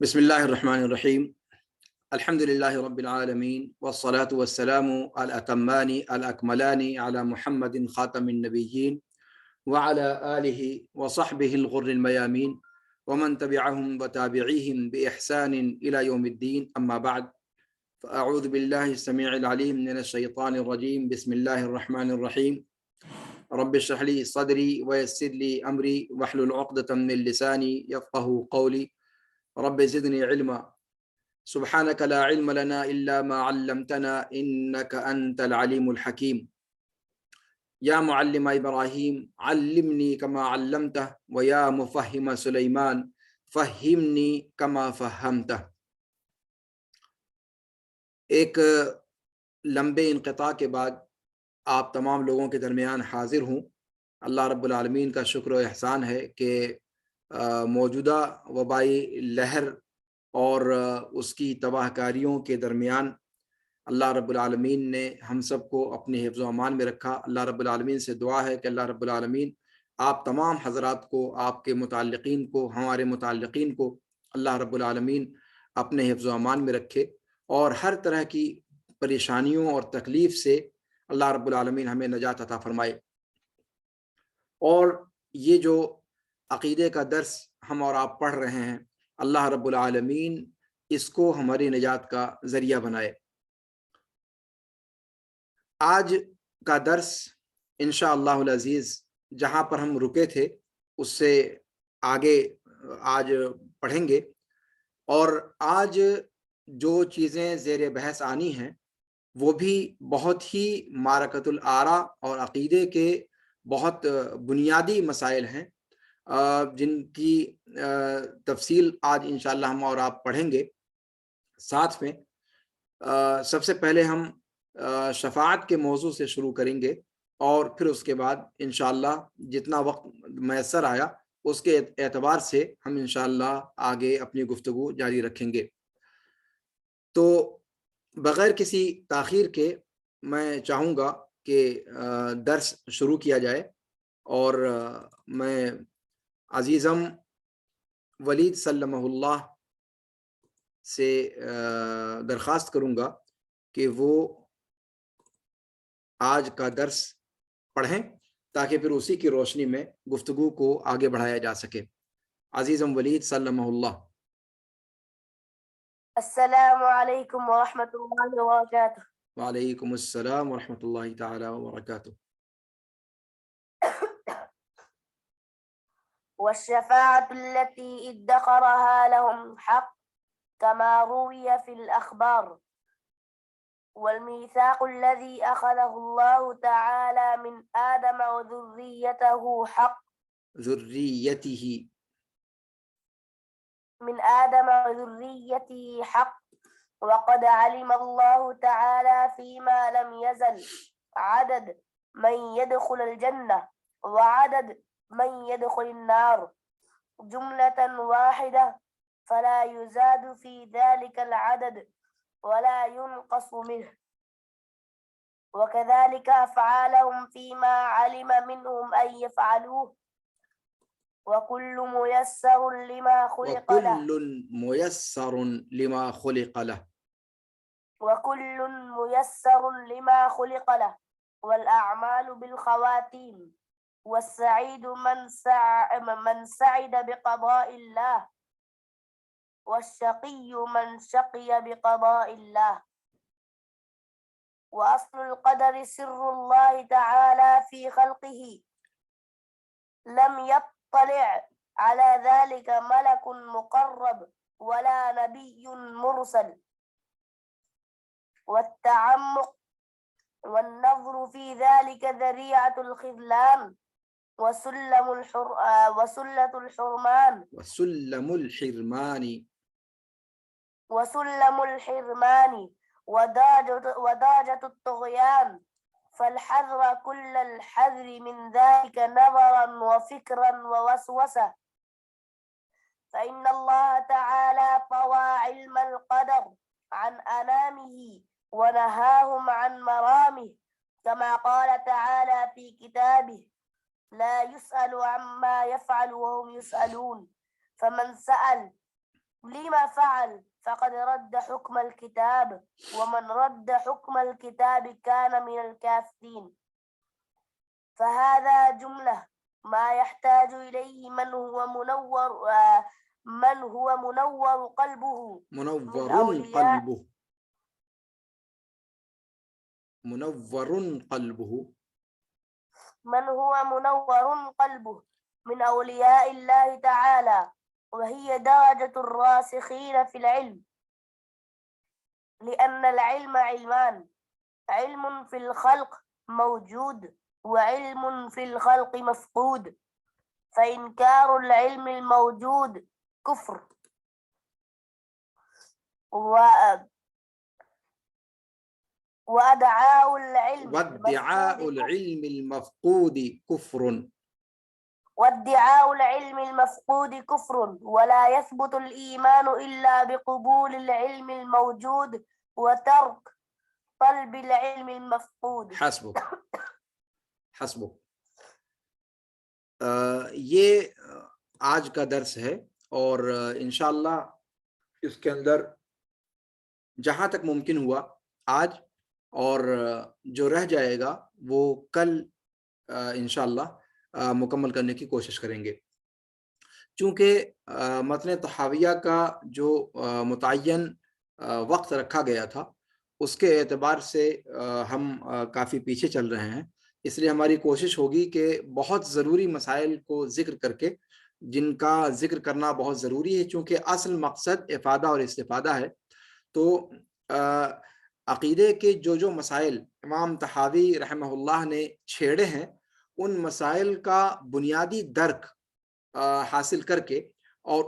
بسم الله الرحمن الرحيم. الحمد لله رب العالمين والصلاة والسلام الأتمان الأكملان على محمد خاتم النبيين وعلى آله وصحبه الغر الميامين ومن تبعهم وتابعيهم بإحسان إلى يوم الدين. أما بعد، فأعوذ بالله السميع العليم من الشيطان الرجيم. بسم الله الرحمن الرحيم. رب اشرح لي صدري ويسر لي أمري واحلل عقدة من لساني يفقه قولي. رب زدني علما سبحانك لا علم لنا إلا ما علمتنا إنك أنت العليم الحكيم. يا معلم إبراهيم علمني كما علمته ويا مفهم سليمان فهمني كما فهمته. ایک لمبے انقطاع کے بعد آپ تمام لوگوں کے درمیان حاضر ہوں. اللہ رب العالمین کا شکر و احسان ہے کہ موجودہ وبائی لہر اور اس کی تباہ کاریوں کے درمیان اللہ رب العالمین نے ہم سب کو اپنے حفظ و امان میں رکھا. اللہ رب العالمین سے دعا ہے کہ اللہ رب العالمین آپ تمام حضرات کو، آپ کے متعلقین کو، ہمارے متعلقین کو اللہ رب العالمین اپنے حفظ و امان میں رکھے اور ہر طرح کی پریشانیوں اور تکلیف سے اللہ رب العالمین ہمیں نجات عطا فرمائے. اور یہ جو عقیدے کا درس ہم اور آپ پڑھ رہے ہیں، اللہ رب العالمین اس کو ہماری نجات کا ذریعہ بنائے. آج کا درس انشاءاللہ العزیز جہاں پر ہم رکے تھے اس سے آگے آج پڑھیں گے. اور آج جو چیزیں زیر بحث آنی ہیں وہ بھی بہت ہی معرکۃ الآراء اور عقیدے کے بہت بنیادی مسائل ہیں جن کی تفصیل آج انشاءاللہ ہم اور آپ پڑھیں گے. ساتھ میں سب سے پہلے ہم شفاعت کے موضوع سے شروع کریں گے اور پھر اس کے بعد انشاءاللہ جتنا وقت میسر آیا اس کے اعتبار سے ہم انشاءاللہ آگے اپنی گفتگو جاری رکھیں گے. تو بغیر کسی تاخیر کے میں چاہوں گا کہ درس شروع کیا جائے اور میں عزیزم ولید سلمہ اللہ سے درخواست کروں گا کہ وہ آج کا درس پڑھیں تاکہ پھر اسی کی روشنی میں گفتگو کو آگے بڑھایا جا سکے. عزیزم ولید سلمہ اللہ. السلام علیکم ورحمۃ اللہ وبرکاتہ. وعلیکم السلام ورحمۃ اللہ تعالی وبرکاتہ. والشفاعة التي ادخرها لهم حق كما روي في الأخبار، والميثاق الذي أخذه الله تعالى من آدم وذريته حق ذريته من آدم وذريته حق. وقد علم الله تعالى فيما لم يزل عدد من يدخل الجنة وعدد من يدخل النار جملة واحدة فلا يزاد في ذلك العدد ولا ينقص منه، وكذلك أفعالهم فيما علم منهم أن يفعلوه، وكل ميسر لما خلق له وكل ميسر لما خلق له وكل ميسر لما خلق له والأعمال بالخواتيم. والسعيد من سعد بقضاء الله، والشقي من شقي بقضاء الله. وأصل القدر سر الله تعالى في خلقه، لم يطلع على ذلك ملك مقرب ولا نبي مرسل. والتعمق والنظر في ذلك ذريعة الخذلان وسلة الحرمان ودرجة الطغيان. فالحذر كل الحذر من ذلك نظرا وفكرا ووسوسة، فإن الله تعالى طوى علم القدر عن أنامه ونهاهم عن مرامه، كما قال تعالى في كتابه: لا يسأل عما يفعل وهم يسألون. فمن سأل لما فعل فقد رد حكم الكتاب ومن رد حكم الكتاب كان من الكافرين. فهذا جملة ما يحتاج إليه من هو منور قلبه منور أولياء قلبه منور قلبه من هو منور قلبه من أولياء الله تعالى، وهي درجة الراسخين في العلم، لأن العلم علمان: علم في الخلق موجود وعلم في الخلق مفقود، فإنكار العلم الموجود كفر، وادعاء العلم وادعاء العلم المفقود كفر وادعاء العلم المفقود كفر، ولا يثبت الإيمان إلا بقبول العلم الموجود وترك طلب العلم المفقود. حسبک یہ آج کا درس ہے، اور انشاءاللہ اس کے اندر جہاں تک ممکن ہوا آج، اور جو رہ جائے گا وہ کل انشاءاللہ مکمل کرنے کی کوشش کریں گے. چونکہ متن طحاویہ کا جو متعین وقت رکھا گیا تھا اس کے اعتبار سے ہم کافی پیچھے چل رہے ہیں، اس لیے ہماری کوشش ہوگی کہ بہت ضروری مسائل کو ذکر کر کے، جن کا ذکر کرنا بہت ضروری ہے چونکہ اصل مقصد افادہ اور استفادہ ہے، تو عقیدے کے جو مسائل امام طحاوی رحمہ اللہ نے چھیڑے ہیں ان مسائل کا بنیادی درک حاصل کر کے، اور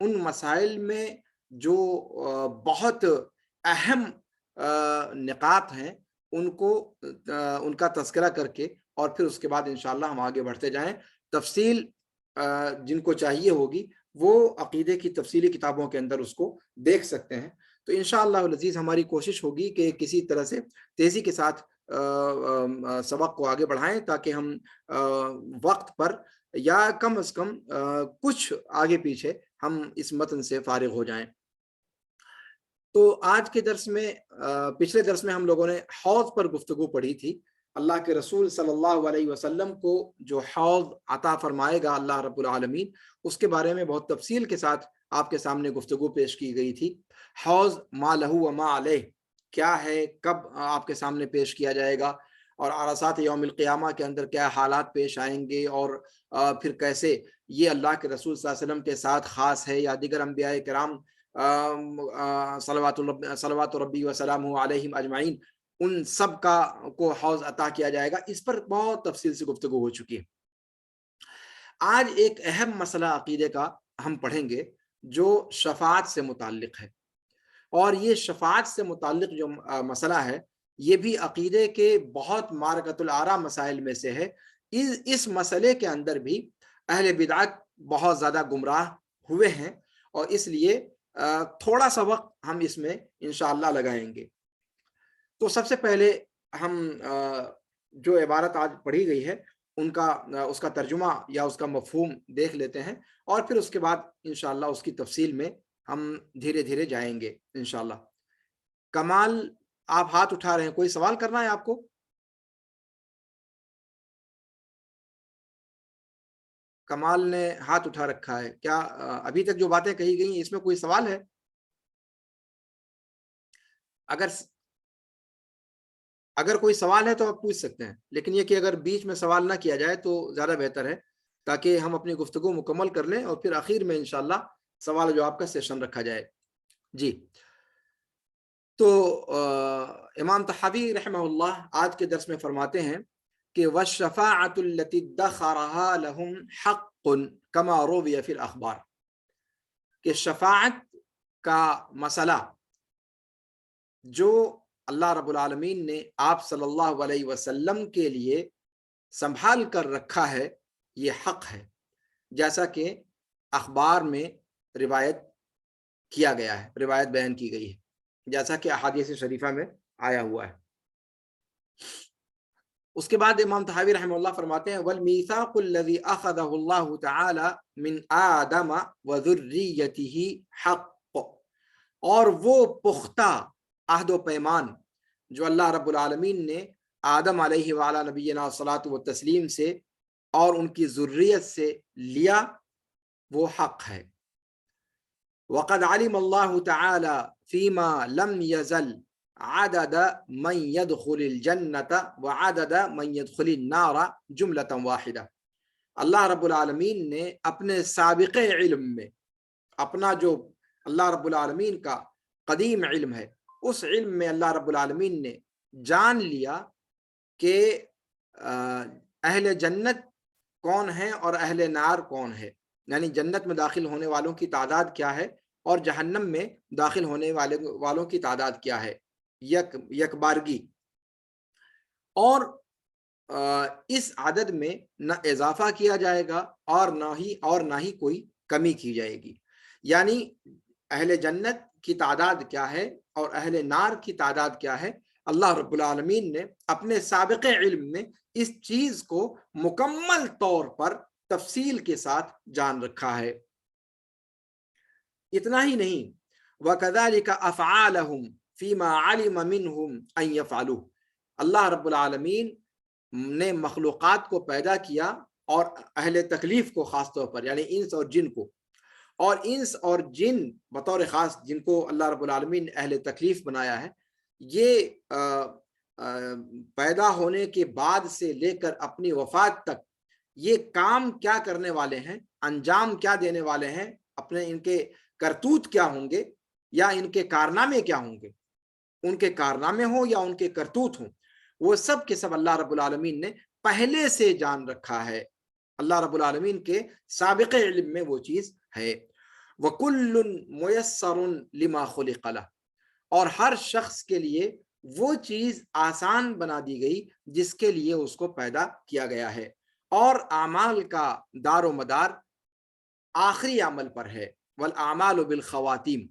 ان مسائل میں جو بہت اہم نکات ہیں ان کا تذکرہ کر کے، اور پھر اس کے بعد انشاءاللہ ہم آگے بڑھتے جائیں. تفصیل جن کو چاہیے ہوگی وہ عقیدے کی تفصیلی کتابوں کے اندر اس کو دیکھ سکتے ہیں. تو انشاءاللہ العزیز ہماری کوشش ہوگی کہ کسی طرح سے تیزی کے ساتھ سبق کو آگے بڑھائیں، تاکہ ہم وقت پر یا کم از کم کچھ آگے پیچھے ہم اس متن سے فارغ ہو جائیں. تو آج کے درس میں پچھلے درس میں ہم لوگوں نے حوض پر گفتگو پڑھی تھی. اللہ کے رسول صلی اللہ علیہ وسلم کو جو حوض عطا فرمائے گا اللہ رب العالمین، اس کے بارے میں بہت تفصیل کے ساتھ آپ کے سامنے گفتگو پیش کی گئی تھی. حوض ما لہو و ما علیہ کیا ہے، کب آپ کے سامنے پیش کیا جائے گا، اور عرصات یوم القیامہ کے اندر کیا حالات پیش آئیں گے، اور پھر کیسے یہ اللہ کے رسول صلی اللہ علیہ وسلم کے ساتھ خاص ہے یا دیگر انبیاء کرام صلوات ربی وسلامہ علیہم اجمعین ان سب کو حوض عطا کیا جائے گا. اس پر بہت تفصیل سے گفتگو ہو چکی ہے. آج ایک اہم مسئلہ عقیدے کا ہم پڑھیں گے جو شفاعت سے متعلق ہے، اور یہ شفاعت سے متعلق جو مسئلہ ہے یہ بھی عقیدے کے بہت معرکۃ الآراء مسائل میں سے ہے. اس مسئلے کے اندر بھی اہل بدعت بہت زیادہ گمراہ ہوئے ہیں، اور اس لیے تھوڑا سا وقت ہم اس میں انشاءاللہ لگائیں گے. تو سب سے پہلے ہم جو عبارت آج پڑھی گئی ہے اس کا ترجمہ یا اس کا مفہوم دیکھ لیتے ہیں، اور پھر اس کے بعد انشاءاللہ اس کی تفصیل میں ہم دھیرے دھیرے جائیں گے انشاءاللہ. کمال آپ ہاتھ اٹھا رہے ہیں، کوئی سوال کرنا ہے آپ کو؟ کمال نے ہاتھ اٹھا رکھا ہے. کیا ابھی تک جو باتیں کہی گئی اس میں کوئی سوال ہے؟ اگر کوئی سوال ہے تو آپ پوچھ سکتے ہیں، لیکن یہ کہ اگر بیچ میں سوال نہ کیا جائے تو زیادہ بہتر ہے، تاکہ ہم اپنی گفتگو مکمل کر لیں اور پھر آخر میں انشاءاللہ سوال جواب کا سیشن رکھا جائے. جی، تو امام طحاوی رحمہ اللہ آج کے درس میں فرماتے ہیں کہ وَالشَّفَاعَةُ الَّتِي ادَّخَرَهَا لَهُمْ حَقٌّ كَمَا رُوِيَ فِي الْأَخْبَارِ، کہ شفاعت کا مسئلہ جو اللہ رب العالمین نے آپ صلی اللہ علیہ وسلم کے لیے سنبھال کر رکھا ہے، یہ حق ہے، جیسا کہ اخبار میں روایت کیا گیا ہے، روایت بیان کی گئی ہے، جیسا کہ احادیث شریفہ میں آیا ہوا ہے. اس کے بعد امام طحاوی رحمہ اللہ فرماتے ہیں وَالْمِيثَاقُ الَّذِي أَخَذَهُ اللَّهُ تَعَالَى مِنْ آدَمَ وَذُرِّيَّتِهِ حَقٌّ اور وہ پختہ عہد و پیمان جو اللہ رب العالمین نے آدم علیہ وعلی نبینا صلاۃ و تسلیم سے اور ان کی ذریت سے لیا وہ حق ہے۔ وقد علم اللہ تعالی فیما لم یزل عدد من يدخل الجنت وعدد من يدخل النار جملۃ واحدہ۔ اللہ رب العالمین نے اپنے سابق علم میں، اپنا جو اللہ رب العالمین کا قدیم علم ہے، اس علم میں اللہ رب العالمین نے جان لیا کہ اہل جنت کون ہیں اور اہل نار کون ہے، یعنی جنت میں داخل ہونے والوں کی تعداد کیا ہے اور جہنم میں داخل ہونے والوں کی تعداد کیا ہے، یک بارگی، اور اس عدد میں نہ اضافہ کیا جائے گا اور نہ ہی کوئی کمی کی جائے گی۔ یعنی اہل جنت کی تعداد کیا ہے اور اہل نار کی تعداد کیا ہے، اللہ رب العالمین نے اپنے سابق علم میں اس چیز کو مکمل طور پر تفصیل کے ساتھ جان رکھا ہے۔ اتنا ہی نہیں، وَكَذَلِكَ أَفْعَالَهُمْ فِيمَا عَلِمَ مِنْهُمْ أَنْ يَفْعَلُوهُ۔ اللہ رب العالمین نے مخلوقات کو پیدا کیا اور اہل تکلیف کو خاص طور پر، یعنی انس اور جن کو، اور انس اور جن بطور خاص جن کو اللہ رب العالمین اہل تکلیف بنایا ہے، یہ پیدا ہونے کے بعد سے لے کر اپنی وفات تک یہ کام کیا کرنے والے ہیں، انجام کیا دینے والے ہیں، اپنے ان کے کرتوت کیا ہوں گے یا ان کے کارنامے کیا ہوں گے، ان کے کارنامے ہوں یا ان کے کرتوت ہوں، وہ سب کے سب اللہ رب العالمین نے پہلے سے جان رکھا ہے۔ اللہ رب العالمین کے سابق علم میں وہ چیز ہے۔ وَكُلٌّ مُيَسَّرٌ لِمَا خُلِقَ لَهُ، اور ہر شخص کے لیے وہ چیز آسان بنا دی گئی جس کے لیے اس کو پیدا کیا گیا ہے، اور اعمال کا دار و مدار آخری عمل پر ہے، وَالْأَعْمَالُ بِالْخَوَاتِيمِ،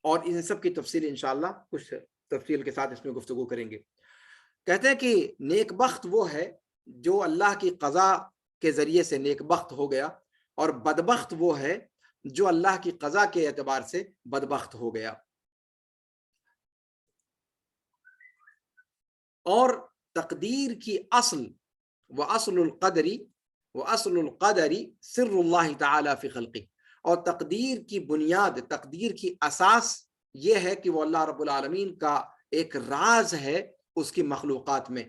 اور ان سب کی تفصیل انشاءاللہ کچھ تفصیل کے ساتھ اس میں گفتگو کریں گے۔ کہتے ہیں کہ نیک بخت وہ ہے جو اللہ کی قضا کے ذریعے سے نیک بخت ہو گیا، اور بدبخت وہ ہے جو اللہ کی قضا کے اعتبار سے بدبخت ہو گیا۔ اور تقدیر کی اصل وَأَصْلُ الْقَدَرِ سِرُّ اللَّهِ تَعَالَى فِي خَلْقِهِ، اور تقدیر کی بنیاد، تقدیر کی اساس یہ ہے کہ وہ اللہ رب العالمین کا ایک راز ہے اس کی مخلوقات میں۔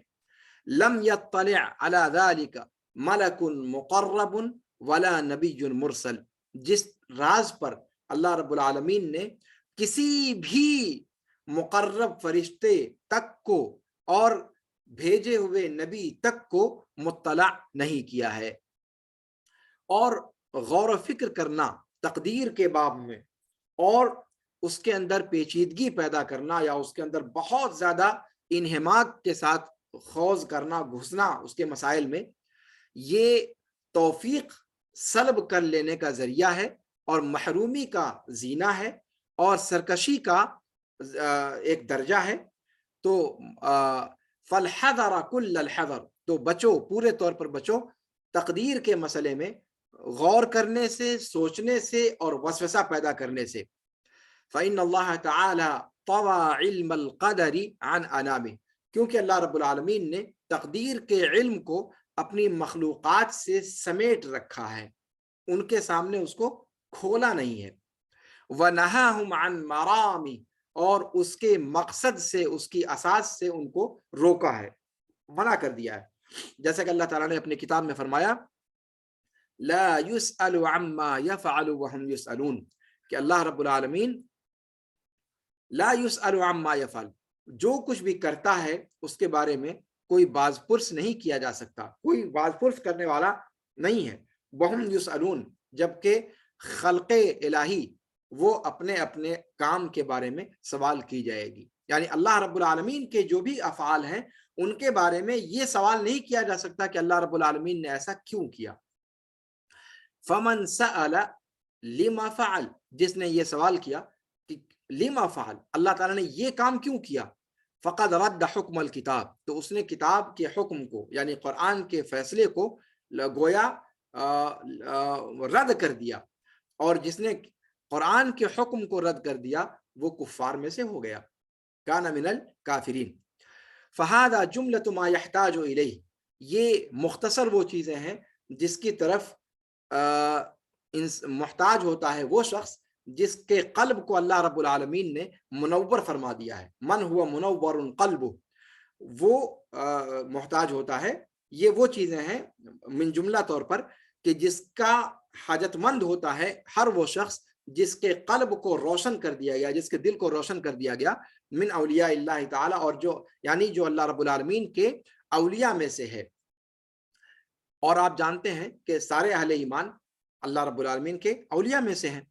لم يطلع على ذلك ملک مقرب ولا نبی مرسل، جس راز پر اللہ رب العالمین نے کسی بھی مقرب فرشتے تک کو اور بھیجے ہوئے نبی تک کو مطلع نہیں کیا ہے۔ اور غور و فکر کرنا تقدیر کے باب میں اور اس کے اندر پیچیدگی پیدا کرنا یا اس کے اندر بہت زیادہ انہماک کے ساتھ خوض کرنا، گھسنا اس کے مسائل میں، یہ توفیق سلب کر لینے کا ذریعہ ہے اور محرومی کا زینہ ہے اور سرکشی کا ایک درجہ ہے۔ تو فَالْحَذَرَ كُلَّ الْحَذَرِ، تو بچو، پورے طور پر بچو تقدیر کے مسئلے میں غور کرنے سے، سوچنے سے اور وسوسہ پیدا کرنے سے۔ فَإِنَّ اللَّهَ تَعَالَى طَوَى عِلْمَ الْقَدَرِ عَنْ أَنَامِهِ، کیونکہ اللہ رب العالمین نے تقدیر کے علم کو اپنی مخلوقات سے سمیٹ رکھا ہے، ان کے سامنے اس کو کھولا نہیں ہے۔ وَنَهَاهُمْ عَنْ مَرَامِ، اور اس کے مقصد سے، اس کی اساس سے ان کو روکا ہے، منع کر دیا ہے۔ جیسا کہ اللہ تعالیٰ نے اپنی کتاب میں فرمایا لا يسأل عما يفعل وهم يسألون، کہ اللہ رب العالمین لا يسأل عما يفعل، جو کچھ بھی کرتا ہے اس کے بارے میں کوئی باز پرس نہیں کیا جا سکتا، کوئی باز پرس کرنے والا نہیں ہے۔ وهم يسألون، جبکہ خلق الہی وہ اپنے اپنے کام کے بارے میں سوال کی جائے گی، یعنی اللہ رب العالمین کے جو بھی افعال ہیں ان کے بارے میں یہ سوال نہیں کیا جا سکتا کہ اللہ رب العالمین نے ایسا کیوں کیا۔ فمن سأل لما فعل، جس نے یہ سوال کیا کہ لما فعل، اللہ تعالیٰ نے یہ کام کیوں کیا، فقد رد حکم الکتاب، تو اس نے کتاب کے حکم کو یعنی قرآن کے فیصلے کو گویا رد کر دیا، اور جس نے قرآن کے حکم کو رد کر دیا وہ کفار میں سے ہو گیا. کان من الکافرین. فہذا جملۃ ما یحتاج الیہ، یہ مختصر وہ چیزیں ہیں جس کی طرف محتاج ہوتا ہے وہ شخص جس کے قلب کو اللہ رب العالمین نے منور فرما دیا ہے. من ہوا منور قلب، وہ محتاج ہوتا ہے. یہ وہ چیزیں ہیں من جملہ طور پر کہ جس کا حاجت مند ہوتا ہے ہر وہ شخص جس کے قلب کو روشن کر دیا گیا، جس کے دل کو روشن کر دیا گیا، من اولیاء اللہ تعالی، اور جو یعنی جو اللہ رب العالمین کے اولیاء میں سے ہے. اور آپ جانتے ہیں کہ سارے اہل ایمان اللہ رب العالمین کے اولیاء میں سے ہیں.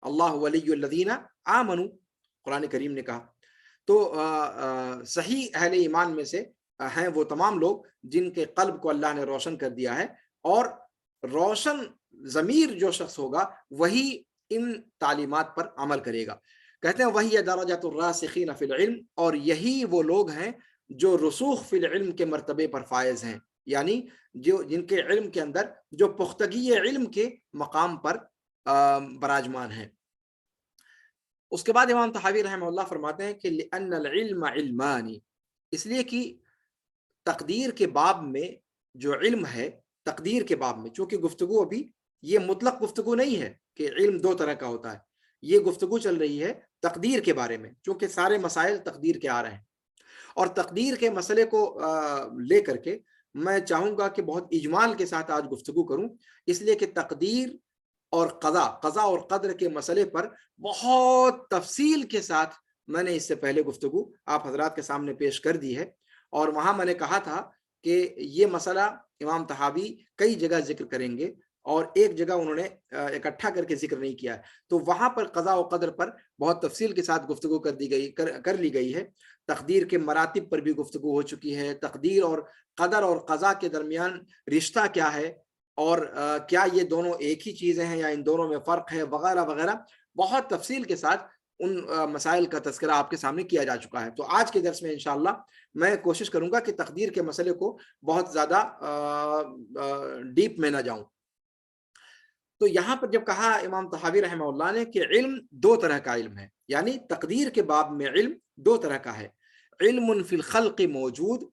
اللہ ولی الذین آمنوا، قرآن کریم نے کہا. تو صحیح اہل ایمان میں سے ہیں وہ تمام لوگ جن کے قلب کو اللہ نے روشن کر دیا ہے، اور روشن ضمیر جو شخص ہوگا وہی ان تعلیمات پر عمل کرے گا. کہتے ہیں وہی درجات الراسخین فی العلم، اور یہی وہ لوگ ہیں جو رسوخ فی العلم کے مرتبے پر فائز ہیں، یعنی جو جن کے علم کے اندر جو پختگی علم کے مقام پر براجمان ہیں. اس کے بعد امام طحاوی رحمہ اللہ فرماتے ہیں کہ لأن العلم علمان، اس لیے کہ تقدیر کے باب میں جو علم ہے، تقدیر کے باب میں، چونکہ گفتگو ابھی یہ مطلق گفتگو نہیں ہے کہ علم دو طرح کا ہوتا ہے، یہ گفتگو چل رہی ہے تقدیر کے بارے میں، چونکہ سارے مسائل تقدیر کے آ رہے ہیں. اور تقدیر کے مسئلے کو لے کر کے میں چاہوں گا کہ بہت اجمال کے ساتھ آج گفتگو کروں، اس لیے کہ تقدیر اور قضا اور قدر کے مسئلے پر بہت تفصیل کے ساتھ میں نے اس سے پہلے گفتگو آپ حضرات کے سامنے پیش کر دی ہے. اور وہاں میں نے کہا تھا کہ یہ مسئلہ امام طحاوی کئی جگہ ذکر کریں گے اور ایک جگہ انہوں نے اکٹھا کر کے ذکر نہیں کیا ہے. تو وہاں پر قضا و قدر پر بہت تفصیل کے ساتھ گفتگو کر لی گئی ہے. تقدیر کے مراتب پر بھی گفتگو ہو چکی ہے. تقدیر اور قدر اور قضا کے درمیان رشتہ کیا ہے، اور کیا یہ دونوں ایک ہی چیزیں ہیں یا ان دونوں میں فرق ہے، وغیرہ وغیرہ بہت تفصیل کے ساتھ ان مسائل کا تذکرہ آپ کے سامنے کیا جا چکا ہے. تو آج کے درس میں انشاءاللہ میں کوشش کروں گا کہ تقدیر کے مسئلے کو بہت زیادہ ڈیپ میں نہ جاؤں. تو یہاں پر جب کہا امام طحاوی رحمہ اللہ نے کہ علم دو طرح کا علم ہے، یعنی تقدیر کے باب میں علم دو طرح کا ہے. علم فی الخلق موجود،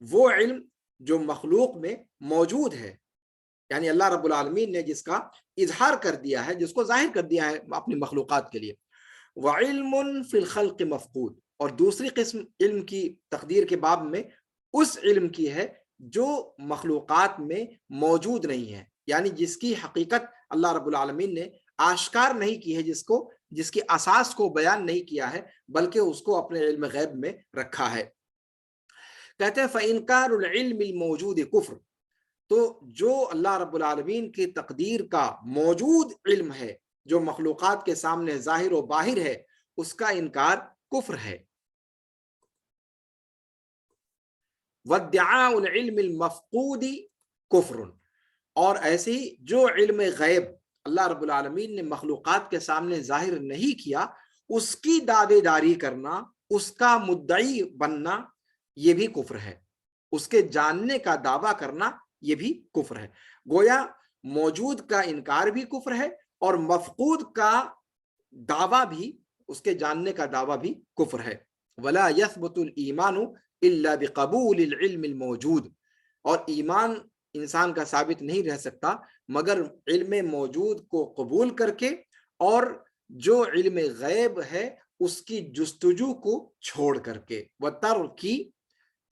وہ علم جو مخلوق میں موجود ہے، یعنی اللہ رب العالمین نے جس کا اظہار کر دیا ہے، جس کو ظاہر کر دیا ہے اپنی مخلوقات کے لیے. وعلم فی الخلق مفقود، اور دوسری قسم علم کی تقدیر کے باب میں اس علم کی ہے جو مخلوقات میں موجود نہیں ہے، یعنی جس کی حقیقت اللہ رب العالمین نے آشکار نہیں کی ہے، جس کی اساس کو بیان نہیں کیا ہے، بلکہ اس کو اپنے علم غیب میں رکھا ہے. کہتے ہیں فَإِنْكَارُ الْعِلْمِ الْمَوْجُودِ کفر، تو جو اللہ رب العالمین کی تقدیر کا موجود علم ہے، جو مخلوقات کے سامنے ظاہر و باہر ہے، اس کا انکار کفر ہے. وَادِّعَاءُ الْعِلْمِ الْمَفْقُودِ کفر، اور ایسے ہی جو علم غیب اللہ رب العالمین نے مخلوقات کے سامنے ظاہر نہیں کیا، اس کی دعوے داری کرنا، اس کا مدعی بننا، یہ بھی کفر ہے. اس کے جاننے کا دعویٰ کرنا یہ بھی کفر ہے. گویا موجود کا انکار بھی کفر ہے اور مفقود کا دعویٰ بھی، اس کے جاننے کا دعویٰ بھی کفر ہے. ولا يثبت الايمان الا بقبول العلم الموجود، اور ایمان انسان کا ثابت نہیں رہ سکتا مگر علم موجود کو قبول کر کے اور جو علم غیب ہے اس کی جستجو کو چھوڑ کر کے. وترک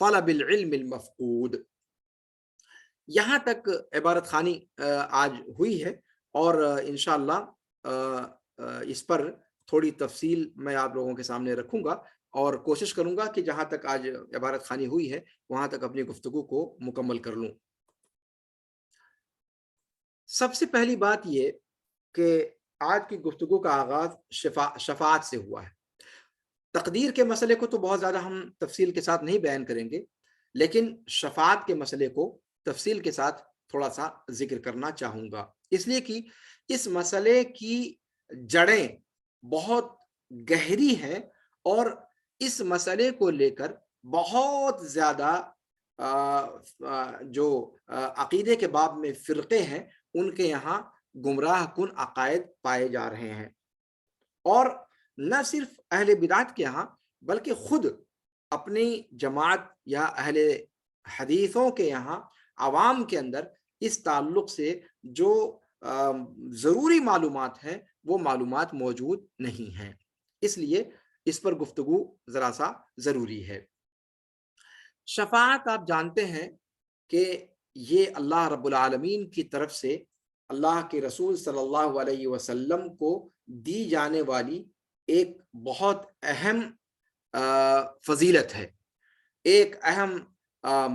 طلب العلم المفقود. یہاں تک عبارت خانی آج ہوئی ہے، اور انشاءاللہ اس پر تھوڑی تفصیل میں آپ لوگوں کے سامنے رکھوں گا، اور کوشش کروں گا کہ جہاں تک آج عبارت خانی ہوئی ہے وہاں تک اپنی گفتگو کو مکمل کر لوں. سب سے پہلی بات یہ کہ آج کی گفتگو کا آغاز شفاعت سے ہوا ہے. تقدیر کے مسئلے کو تو بہت زیادہ ہم تفصیل کے ساتھ نہیں بیان کریں گے، لیکن شفاعت کے مسئلے کو تفصیل کے ساتھ تھوڑا سا ذکر کرنا چاہوں گا، اس لیے کہ اس مسئلے کی جڑیں بہت گہری ہیں اور اس مسئلے کو لے کر بہت زیادہ جو عقیدے کے باب میں فرقے ہیں ان کے یہاں گمراہ کن عقائد پائے جا رہے ہیں. اور نہ صرف اہل بدعت کے ہاں بلکہ خود اپنی جماعت یا اہل حدیثوں کے یہاں عوام کے اندر اس تعلق سے جو ضروری معلومات ہیں وہ معلومات موجود نہیں ہیں. اس لیے اس پر گفتگو ذرا سا ضروری ہے. شفاعت آپ جانتے ہیں کہ یہ اللہ رب العالمین کی طرف سے اللہ کے رسول صلی اللہ علیہ وسلم کو دی جانے والی ایک بہت اہم فضیلت ہے، ایک اہم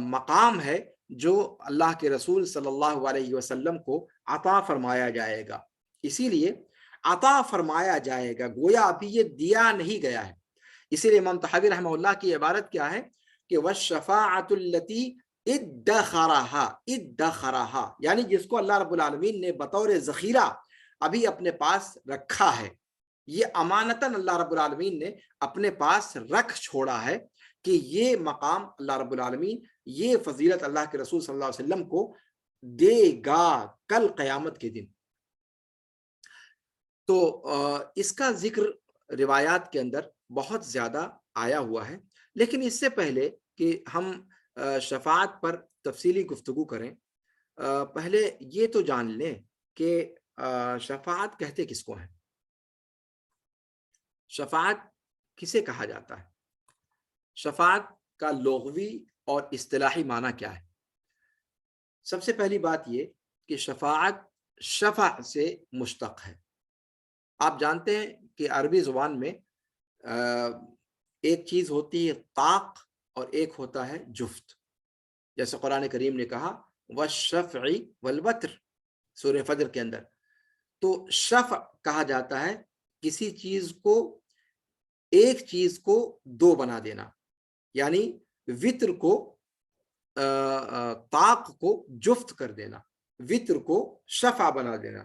مقام ہے جو اللہ کے رسول صلی اللہ علیہ وسلم کو عطا فرمایا جائے گا. اسی لیے عطا فرمایا جائے گا، گویا ابھی یہ دیا نہیں گیا ہے. اسی لیے امام طحاوی رحمہ اللہ کی عبارت کیا ہے کہ وَالشَّفَاعَةُ الَّتِي ادخرها، یعنی جس کو اللہ رب العالمین نے بطور ذخیرہ ابھی اپنے پاس رکھا ہے، یہ امانتاً اللہ رب العالمین نے اپنے پاس رکھ چھوڑا ہے کہ یہ مقام اللہ رب العالمین، یہ فضیلت اللہ کے رسول صلی اللہ علیہ وسلم کو دے گا کل قیامت کے دن. تو اس کا ذکر روایات کے اندر بہت زیادہ آیا ہوا ہے. لیکن اس سے پہلے کہ ہم شفاعت پر تفصیلی گفتگو کریں، پہلے یہ تو جان لیں کہ شفاعت کہتے کس کو ہیں، شفاعت کسے کہا جاتا ہے، شفاعت کا لغوی اور اصطلاحی معنی کیا ہے. سب سے پہلی بات یہ کہ شفاعت شفع سے مشتق ہے. آپ جانتے ہیں کہ عربی زبان میں ایک چیز ہوتی ہے طاق اور ایک ہوتا ہے جفت. جیسے قرآن کریم نے کہا والشفع والوتر سورہ فجر کے اندر، تو شفع کہا جاتا ہے کسی چیز کو، ایک چیز کو دو بنا دینا، یعنی وتر کو طاق کو جفت کر دینا، وتر کو شفع بنا دینا.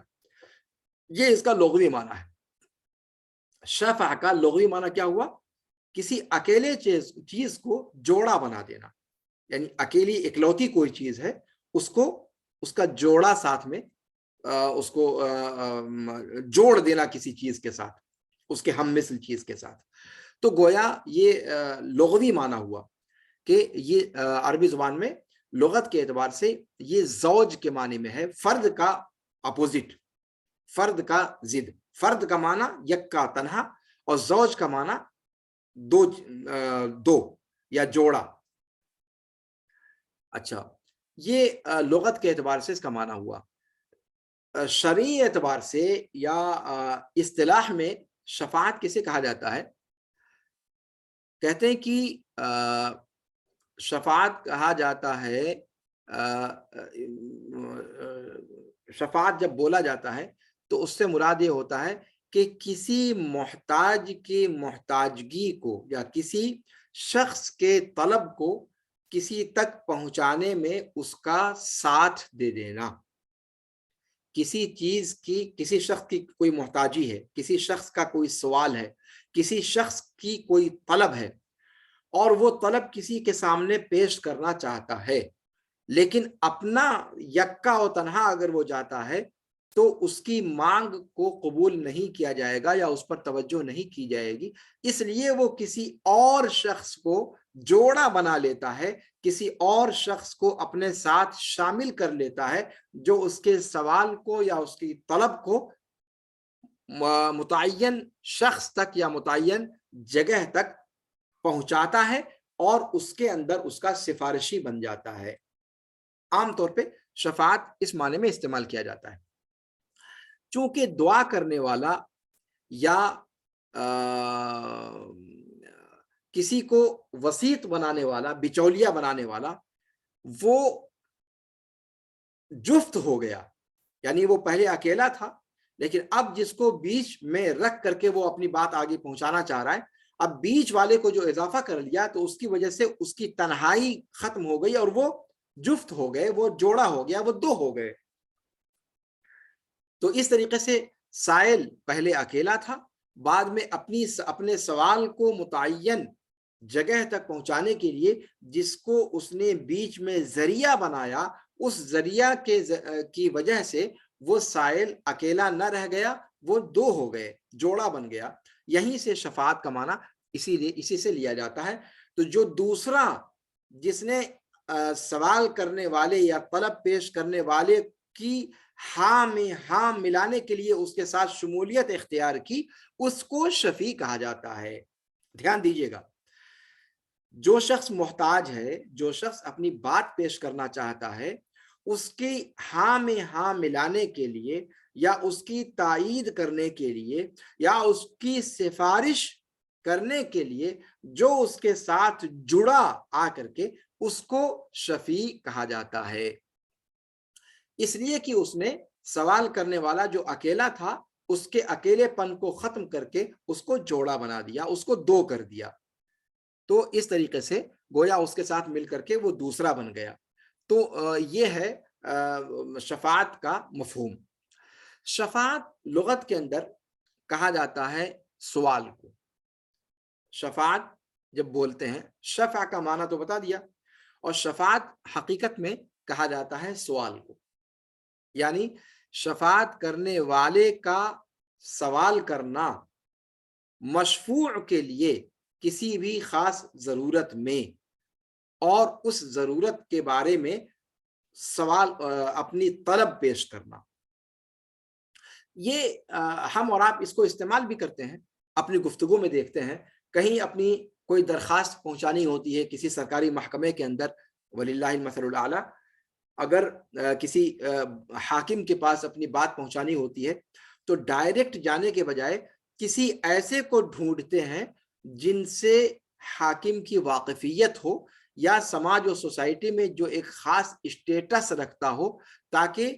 یہ اس کا لغوی معنی ہے. شفع کا لغوی معنی کیا ہوا؟ کسی اکیلے چیز کو جوڑا بنا دینا، یعنی اکیلی اکلوتی کوئی چیز ہے اس کو، اس کا جوڑا ساتھ میں اس کو جوڑ دینا کسی چیز کے ساتھ، اس کے ہم مثل چیز کے ساتھ. تو گویا یہ لغوی معنی ہوا کہ یہ عربی زبان میں لغت کے اعتبار سے یہ زوج کے معنی میں ہے، فرد کا اپوزٹ، فرد کا ضد. فرد کا معنی یکا تنہا اور زوج کا معنی دو یا جوڑا. اچھا، یہ لغت کے اعتبار سے اس کا معنی ہوا. شرعی اعتبار سے یا اصطلاح میں شفاعت کسے کہا جاتا ہے؟ کہتے ہیں کہ شفاعت کہا جاتا ہے، شفاعت جب بولا جاتا ہے تو اس سے مراد یہ ہوتا ہے کہ کسی محتاج کی محتاجگی کو یا کسی شخص کے طلب کو کسی تک پہنچانے میں اس کا ساتھ دے دینا. کسی چیز کی، کسی شخص کی کوئی محتاجی ہے، کسی شخص کا کوئی سوال ہے، کسی شخص کی کوئی طلب ہے اور وہ طلب کسی کے سامنے پیش کرنا چاہتا ہے، لیکن اپنا یکا و تنہا اگر وہ جاتا ہے تو اس کی مانگ کو قبول نہیں کیا جائے گا یا اس پر توجہ نہیں کی جائے گی. اس لیے وہ کسی اور شخص کو جوڑا بنا لیتا ہے، کسی اور شخص کو اپنے ساتھ شامل کر لیتا ہے جو اس کے سوال کو یا اس کی طلب کو متعین شخص تک یا متعین جگہ تک پہنچاتا ہے اور اس کے اندر اس کا سفارشی بن جاتا ہے. عام طور پہ شفاعت اس معنی میں استعمال کیا جاتا ہے. چونکہ دعا کرنے والا یا کسی کو وسیط بنانے والا، بچولیا بنانے والا، وہ جفت ہو گیا، یعنی وہ پہلے اکیلا تھا لیکن اب جس کو بیچ میں رکھ کر کے وہ اپنی بات آگے پہنچانا چاہ رہا ہے، اب بیچ والے کو جو اضافہ کر لیا تو اس کی وجہ سے اس کی تنہائی ختم ہو گئی اور وہ جفت ہو گئے، وہ جوڑا ہو گیا، وہ دو ہو گئے. تو اس طریقے سے سائل پہلے اکیلا تھا، بعد میں اپنے سوال کو متعین جگہ تک پہنچانے کے لیے جس کو اس نے بیچ میں ذریعہ بنایا، اس ذریعہ کی وجہ سے وہ سائل اکیلا نہ رہ گیا، وہ دو ہو گئے، جوڑا بن گیا. یہیں سے شفاعت کا معنی اسی سے لیا جاتا ہے. تو جو دوسرا جس نے سوال کرنے والے یا طلب پیش کرنے والے کی ہاں میں ہاں ملانے کے لیے اس کے ساتھ شمولیت اختیار کی، اس کو شفیع کہا جاتا ہے. دھیان دیجیے گا، جو شخص محتاج ہے، جو شخص اپنی بات پیش کرنا چاہتا ہے، اس کی ہاں میں ہاں ملانے کے لیے یا اس کی تائید کرنے کے لیے یا اس کی سفارش کرنے کے لیے جو اس کے ساتھ جڑا آ کر کے، اس کو شفیع کہا جاتا ہے. اس لیے کہ اس نے سوال کرنے والا جو اکیلا تھا، اس کے اکیلے پن کو ختم کر کے اس کو جوڑا بنا دیا، اس کو دو کر دیا. تو اس طریقے سے گویا اس کے ساتھ مل کر کے وہ دوسرا بن گیا. تو یہ ہے شفاعت کا مفہوم. شفاعت لغت کے اندر کہا جاتا ہے سوال کو. شفاعت جب بولتے ہیں، شفع کا معنی تو بتا دیا، اور شفاعت حقیقت میں کہا جاتا ہے سوال کو. یعنی شفاعت کرنے والے کا سوال کرنا مشفوع کے لیے کسی بھی خاص ضرورت میں، اور اس ضرورت کے بارے میں سوال اپنی طلب پیش کرنا. یہ ہم اور آپ اس کو استعمال بھی کرتے ہیں، اپنی گفتگو میں دیکھتے ہیں. کہیں اپنی کوئی درخواست پہنچانی ہوتی ہے کسی سرکاری محکمے کے اندر، وللہ المثل الاعلی، اگر کسی حاکم کے پاس اپنی بات پہنچانی ہوتی ہے تو ڈائریکٹ جانے کے بجائے کسی ایسے کو ڈھونڈتے ہیں جن سے حاکم کی واقفیت ہو یا سماج و سوسائٹی میں جو ایک خاص اسٹیٹس رکھتا ہو، تاکہ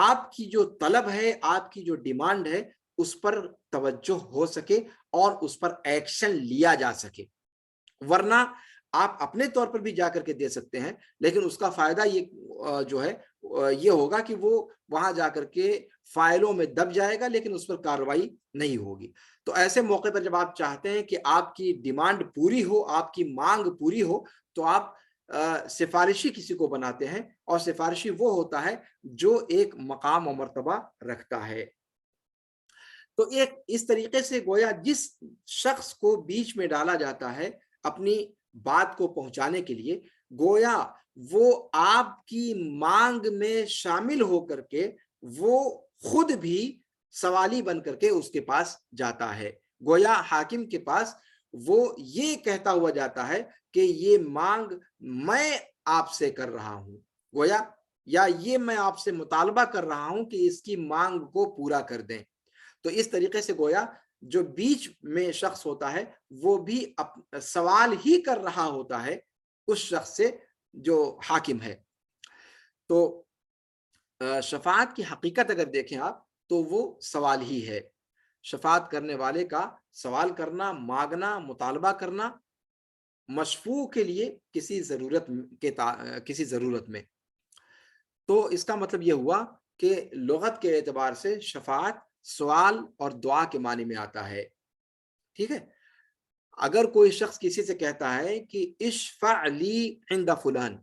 آپ کی جو طلب ہے، آپ کی جو ڈیمانڈ ہے، اس پر توجہ ہو سکے اور اس پر ایکشن لیا جا سکے. ورنہ آپ اپنے طور پر بھی جا کر کے دے سکتے ہیں، لیکن اس کا فائدہ یہ جو ہے یہ ہوگا کہ وہ وہاں جا کر کے فائلوں میں دب جائے گا، لیکن اس پر کارروائی نہیں ہوگی. تو ایسے موقع پر جب آپ چاہتے ہیں کہ آپ کی ڈیمانڈ پوری ہو، آپ کی مانگ پوری ہو، تو آپ سفارشی کسی کو بناتے ہیں، اور سفارشی وہ ہوتا ہے جو ایک مقام و مرتبہ رکھتا ہے. تو ایک اس طریقے سے گویا جس شخص کو بیچ میں ڈالا جاتا ہے اپنی بات کو پہنچانے کے لیے، گویا وہ آپ کی مانگ میں شامل ہو کر کے وہ خود بھی سوالی بن کر کے اس کے پاس جاتا ہے. گویا حاکم کے پاس وہ یہ کہتا ہوا جاتا ہے کہ یہ مانگ میں آپ سے کر رہا ہوں، گویا یا یہ میں آپ سے مطالبہ کر رہا ہوں کہ اس کی مانگ کو پورا کر دیں. تو اس طریقے سے گویا جو بیچ میں شخص ہوتا ہے وہ بھی سوال ہی کر رہا ہوتا ہے اس شخص سے جو حاکم ہے. تو شفاعت کی حقیقت اگر دیکھیں آپ تو وہ سوال ہی ہے. شفاعت کرنے والے کا سوال کرنا، مانگنا، مطالبہ کرنا مشفوع کے لیے کسی ضرورت میں. تو اس کا مطلب یہ ہوا کہ لغت کے اعتبار سے شفاعت سوال اور دعا کے معنی میں آتا ہے. ٹھیک ہے. اگر کوئی شخص کسی سے کہتا ہے کہ اشفع لی عند فلان،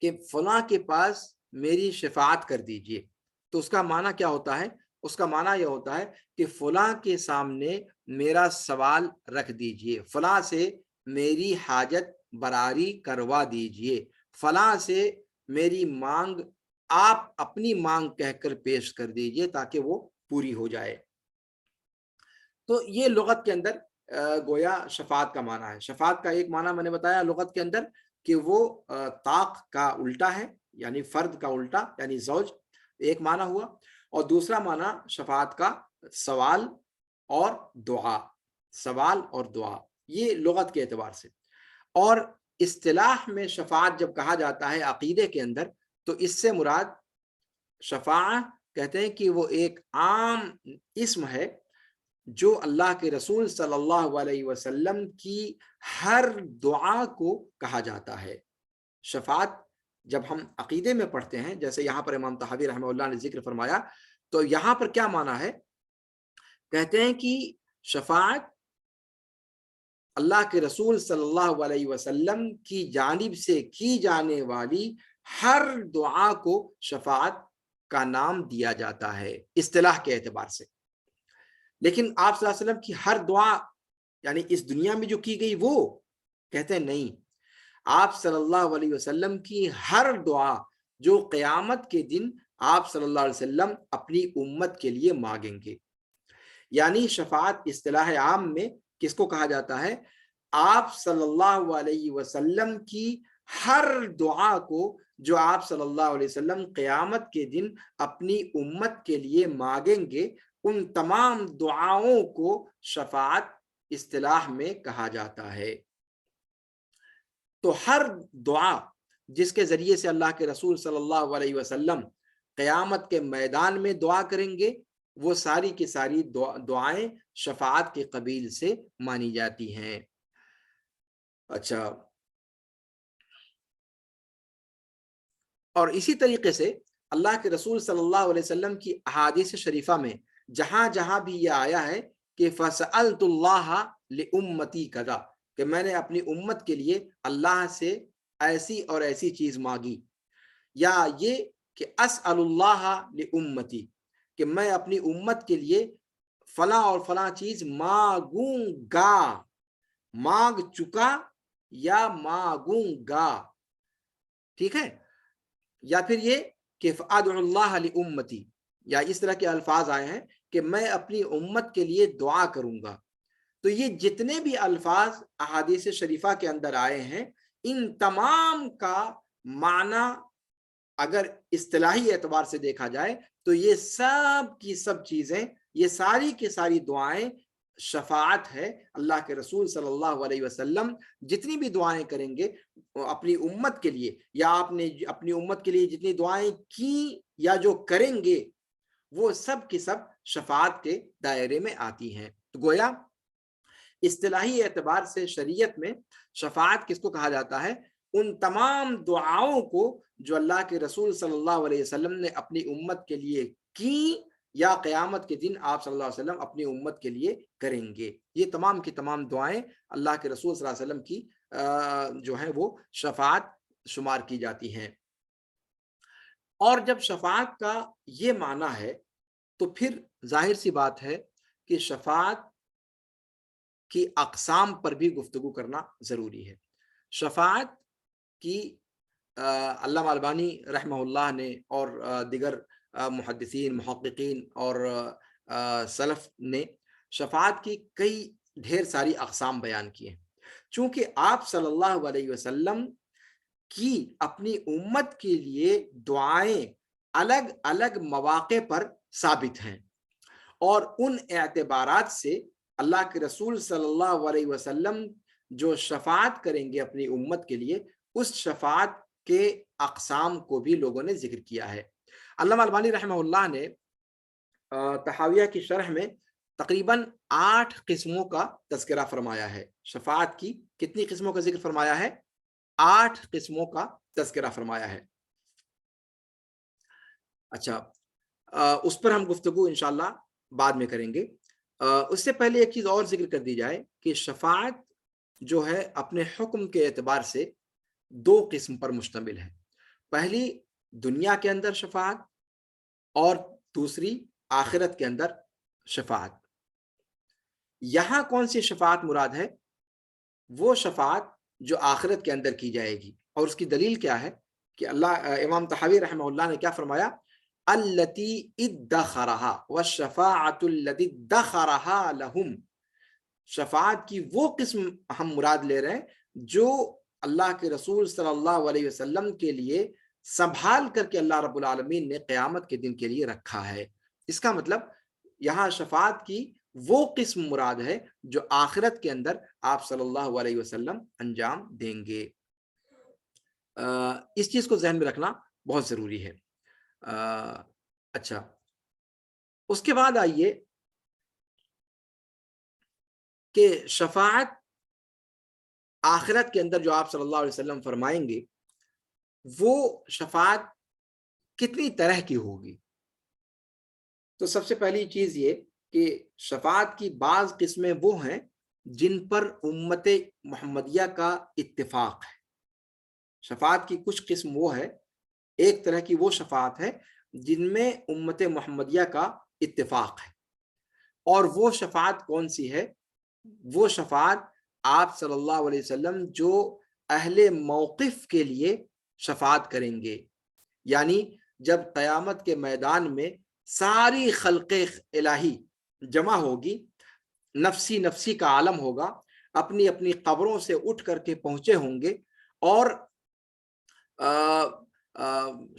کہ فلاں کے پاس میری شفاعت کر دیجئے، تو اس کا معنی کیا ہوتا ہے؟ اس کا معنی یہ ہوتا ہے کہ فلاں کے سامنے میرا سوال رکھ دیجئے، فلاں سے میری حاجت براری کروا دیجئے، فلاں سے میری مانگ آپ اپنی مانگ کہہ کر پیش کر دیجئے تاکہ وہ پوری ہو جائے. تو یہ لغت کے اندر گویا شفاعت کا معنی ہے. شفاعت کا ایک معنی میں نے بتایا لغت کے اندر کہ وہ طاق کا الٹا ہے، یعنی فرد کا الٹا، یعنی زوج، ایک معنی ہوا. اور دوسرا معنی شفاعت کا سوال اور دعا، سوال اور دعا، یہ لغت کے اعتبار سے. اور اصطلاح میں شفاعت جب کہا جاتا ہے عقیدے کے اندر، تو اس سے مراد شفاعت کہتے ہیں کہ وہ ایک عام اسم ہے جو اللہ کے رسول صلی اللہ علیہ وسلم کی ہر دعا کو کہا جاتا ہے. شفاعت جب ہم عقیدے میں پڑھتے ہیں، جیسے یہاں پر امام طحاوی رحمہ اللہ نے ذکر فرمایا، تو یہاں پر کیا معنی ہے؟ کہتے ہیں کہ شفاعت اللہ کے رسول صلی اللہ علیہ وسلم کی جانب سے کی جانے والی ہر دعا کو شفاعت کا نام دیا جاتا ہے اصطلاح کے اعتبار سے. لیکن آپ صلی اللہ علیہ وسلم کی ہر دعا یعنی اس دنیا میں جو کی گئی وہ کہتے ہیں نہیں, آپ صلی اللہ علیہ وسلم کی ہر دعا جو قیامت کے دن آپ صلی اللہ علیہ وسلم اپنی امت کے لیے مانگیں گے. یعنی شفاعت اصطلاح عام میں کس کو کہا جاتا ہے؟ آپ صلی اللہ علیہ وسلم کی ہر دعا کو جو آپ صلی اللہ علیہ وسلم قیامت کے دن اپنی امت کے لیے مانگیں گے, ان تمام دعاؤں کو شفاعت اصطلاح میں کہا جاتا ہے. تو ہر دعا جس کے ذریعے سے اللہ کے رسول صلی اللہ علیہ وسلم قیامت کے میدان میں دعا کریں گے, وہ ساری کی ساری دعائیں شفاعت کے قبیل سے مانی جاتی ہیں. اچھا, اور اسی طریقے سے اللہ کے رسول صلی اللہ علیہ وسلم کی احادیث شریفہ میں جہاں جہاں بھی یہ آیا ہے کہ فَسَأَلْتُ اللَّهَ لِأُمَّتِي كَذَا, کہ میں نے اپنی امت کے لیے اللہ سے ایسی اور ایسی چیز مانگی, یا یہ کہ اسأل اللہ لأمتی, کہ میں اپنی امت کے لیے فلاں اور فلاں چیز مانگوں گا, مانگ چکا یا مانگوں گا, ٹھیک ہے. یا پھر یہ کہ فادع اللہ لامتی, یا اس طرح کے الفاظ آئے ہیں کہ میں اپنی امت کے لیے دعا کروں گا. تو یہ جتنے بھی الفاظ احادیث شریفہ کے اندر آئے ہیں, ان تمام کا معنی اگر اصطلاحی اعتبار سے دیکھا جائے تو یہ سب کی سب چیزیں, یہ ساری کی ساری دعائیں شفاعت ہے. اللہ کے رسول صلی اللہ علیہ وسلم جتنی بھی دعائیں کریں گے اپنی امت کے لیے, یا آپ نے اپنی امت کے لیے جتنی دعائیں کی یا جو کریں گے, وہ سب کی سب شفاعت کے دائرے میں آتی ہیں. تو گویا اصطلاحی اعتبار سے شریعت میں شفاعت کس کو کہا جاتا ہے؟ ان تمام دعاؤں کو جو اللہ کے رسول صلی اللہ علیہ وسلم نے اپنی امت کے لیے کی یا قیامت کے دن آپ صلی اللہ علیہ وسلم اپنی امت کے لیے کریں گے. یہ تمام کی تمام دعائیں اللہ کے رسول صلی اللہ علیہ وسلم کی جو ہیں وہ شفاعت شمار کی جاتی ہیں. اور جب شفاعت کا یہ معنی ہے تو پھر ظاہر سی بات ہے کہ شفاعت کی اقسام پر بھی گفتگو کرنا ضروری ہے. شفاعت کی علامہ البانی رحمہ اللہ نے اور دیگر محدثین, محققین اور سلف نے شفاعت کی کئی ڈھیر ساری اقسام بیان کی ہیں. چونکہ آپ صلی اللہ علیہ وسلم کی اپنی امت کے لیے دعائیں الگ الگ مواقع پر ثابت ہیں, اور ان اعتبارات سے اللہ کے رسول صلی اللہ علیہ وسلم جو شفاعت کریں گے اپنی امت کے لیے, اس شفاعت کے اقسام کو بھی لوگوں نے ذکر کیا ہے. علامہ البانی رحمہ اللہ نے تحاویہ کی شرح میں تقریباً 8 قسموں کا تذکرہ فرمایا ہے. شفاعت کی کتنی قسموں کا ذکر فرمایا ہے؟ 8 قسموں کا تذکرہ فرمایا ہے. اچھا, اس پر ہم گفتگو انشاءاللہ بعد میں کریں گے. اس سے پہلے ایک چیز اور ذکر کر دی جائے کہ شفاعت جو ہے اپنے حکم کے اعتبار سے 2 قسم پر مشتمل ہے. پہلی دنیا کے اندر شفاعت, اور دوسری آخرت کے اندر شفاعت. یہاں کون سی شفاعت مراد ہے؟ وہ شفاعت جو آخرت کے اندر کی جائے گی, اور اس کی دلیل کیا ہے کہ امام طحاوی رحمہ اللہ نے کیا فرمایا؟ التی ادخرہا والشفاعت التی ادخرہا لہم. شفاعت کی وہ قسم ہم مراد لے رہے ہیں جو اللہ کے رسول صلی اللہ علیہ وسلم کے لیے سنبھال کر کے اللہ رب العالمین نے قیامت کے دن کے لیے رکھا ہے. اس کا مطلب یہاں شفاعت کی وہ قسم مراد ہے جو آخرت کے اندر آپ صلی اللہ علیہ وسلم انجام دیں گے. اس چیز کو ذہن میں رکھنا بہت ضروری ہے. اچھا, اس کے بعد آئیے کہ شفاعت آخرت کے اندر جو آپ صلی اللہ علیہ وسلم فرمائیں گے وہ شفاعت کتنی طرح کی ہوگی. تو سب سے پہلی چیز یہ کہ شفاعت کی بعض قسمیں وہ ہیں جن پر امت محمدیہ کا اتفاق ہے. شفاعت کی کچھ قسم وہ ہے, ایک طرح کی وہ شفاعت ہے جن میں امت محمدیہ کا اتفاق ہے. اور وہ شفاعت کون سی ہے؟ وہ شفاعت آپ صلی اللہ علیہ وسلم جو اہل موقف کے لیے شفاعت کریں گے. یعنی جب قیامت کے میدان میں ساری خلق الہی جمع ہوگی، نفسی نفسی کا عالم ہوگا، اپنی اپنی قبروں سے اٹھ کر کے پہنچے ہوں گے، اور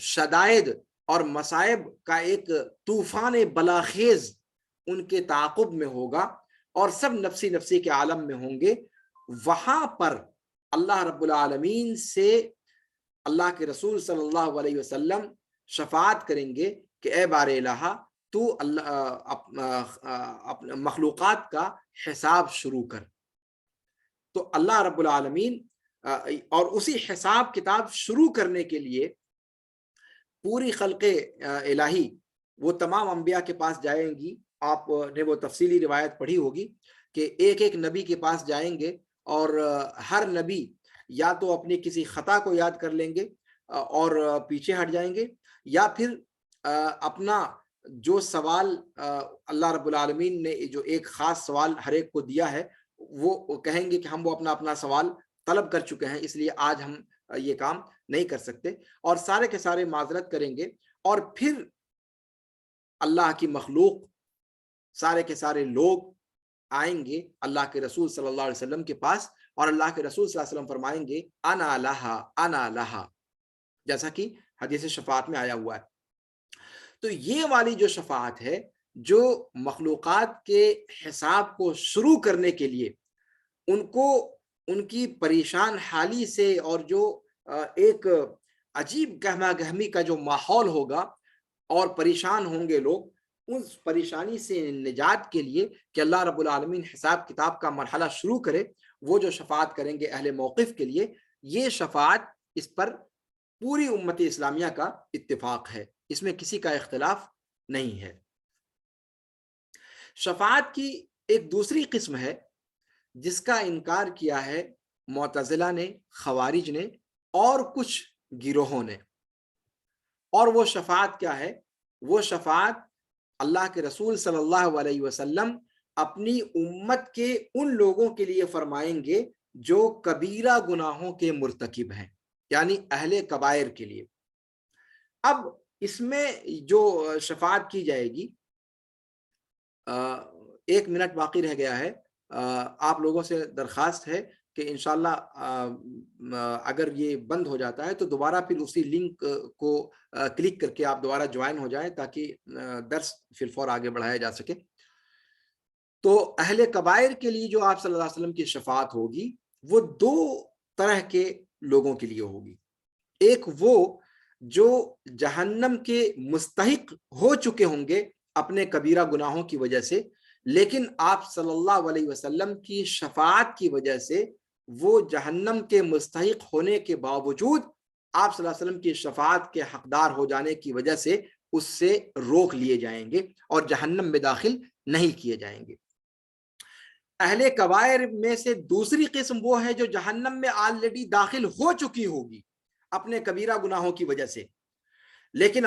شدائد اور مصائب کا ایک طوفان بلاخیز ان کے تعاقب میں ہوگا، اور سب نفسی نفسی کے عالم میں ہوں گے. وہاں پر اللہ رب العالمین سے اللہ کے رسول صلی اللہ علیہ وسلم شفاعت کریں گے کہ اے بار الہ، تو مخلوقات کا حساب شروع کر. تو اللہ رب العالمین اور اسی حساب کتاب شروع کرنے کے لیے پوری خلق الہی وہ تمام انبیاء کے پاس جائیں گی. آپ نے وہ تفصیلی روایت پڑھی ہوگی کہ ایک ایک نبی کے پاس جائیں گے، اور ہر نبی یا تو اپنی کسی خطا کو یاد کر لیں گے اور پیچھے ہٹ جائیں گے، یا پھر اپنا جو سوال اللہ رب العالمین نے جو ایک خاص سوال ہر ایک کو دیا ہے، وہ کہیں گے کہ ہم وہ اپنا اپنا سوال طلب کر چکے ہیں، اس لیے آج ہم یہ کام نہیں کر سکتے، اور سارے کے سارے معذرت کریں گے. اور پھر اللہ کی مخلوق، سارے کے سارے لوگ آئیں گے اللہ کے رسول صلی اللہ علیہ وسلم کے پاس، اور اللہ کے رسول صلی اللہ علیہ وسلم فرمائیں گے انا لہا انا لہا، جیسا کہ حدیث شفاعت میں آیا ہوا ہے. تو یہ والی جو شفاعت ہے، جو مخلوقات کے حساب کو شروع کرنے کے لیے ان کو ان کی پریشان حالی سے، اور جو ایک عجیب گہما گہمی کا جو ماحول ہوگا اور پریشان ہوں گے لوگ، اس پریشانی سے نجات کے لیے کہ اللہ رب العالمین حساب کتاب کا مرحلہ شروع کرے، وہ جو شفاعت کریں گے اہل موقف کے لیے، یہ شفاعت اس پر پوری امت اسلامیہ کا اتفاق ہے، اس میں کسی کا اختلاف نہیں ہے. شفاعت کی ایک دوسری قسم ہے جس کا انکار کیا ہے معتزلہ نے، خوارج نے اور کچھ گروہوں نے. اور وہ شفاعت کیا ہے؟ وہ شفاعت اللہ کے رسول صلی اللہ علیہ وسلم اپنی امت کے ان لوگوں کے لیے فرمائیں گے جو کبیرہ گناہوں کے مرتکب ہیں، یعنی اہل کبائر کے لیے. اب اس میں جو شفاعت کی جائے گی، 1 منٹ باقی رہ گیا ہے. آپ لوگوں سے درخواست ہے کہ انشاءاللہ اگر یہ بند ہو جاتا ہے تو دوبارہ پھر اسی لنک کو کلک کر کے آپ دوبارہ جوائن ہو جائیں تاکہ درس فی الفور آگے بڑھایا جا سکے. تو اہل کبائر کے لیے جو آپ صلی اللہ علیہ وسلم کی شفاعت ہوگی وہ 2 طرح کے لوگوں کے لیے ہوگی. ایک وہ جو جہنم کے مستحق ہو چکے ہوں گے اپنے کبیرہ گناہوں کی وجہ سے، لیکن آپ صلی اللہ علیہ وسلم کی شفاعت کی وجہ سے وہ جہنم کے مستحق ہونے کے باوجود آپ صلی اللہ علیہ وسلم کی شفاعت کے حقدار ہو جانے کی وجہ سے اس سے روک لیے جائیں گے اور جہنم میں داخل نہیں کیے جائیں گے. اہل کبائر میں سے دوسری قسم وہ ہے جو جہنم میں آلریڈی داخل ہو چکی ہوگی اپنے کبیرہ گناہوں کی وجہ سے، لیکن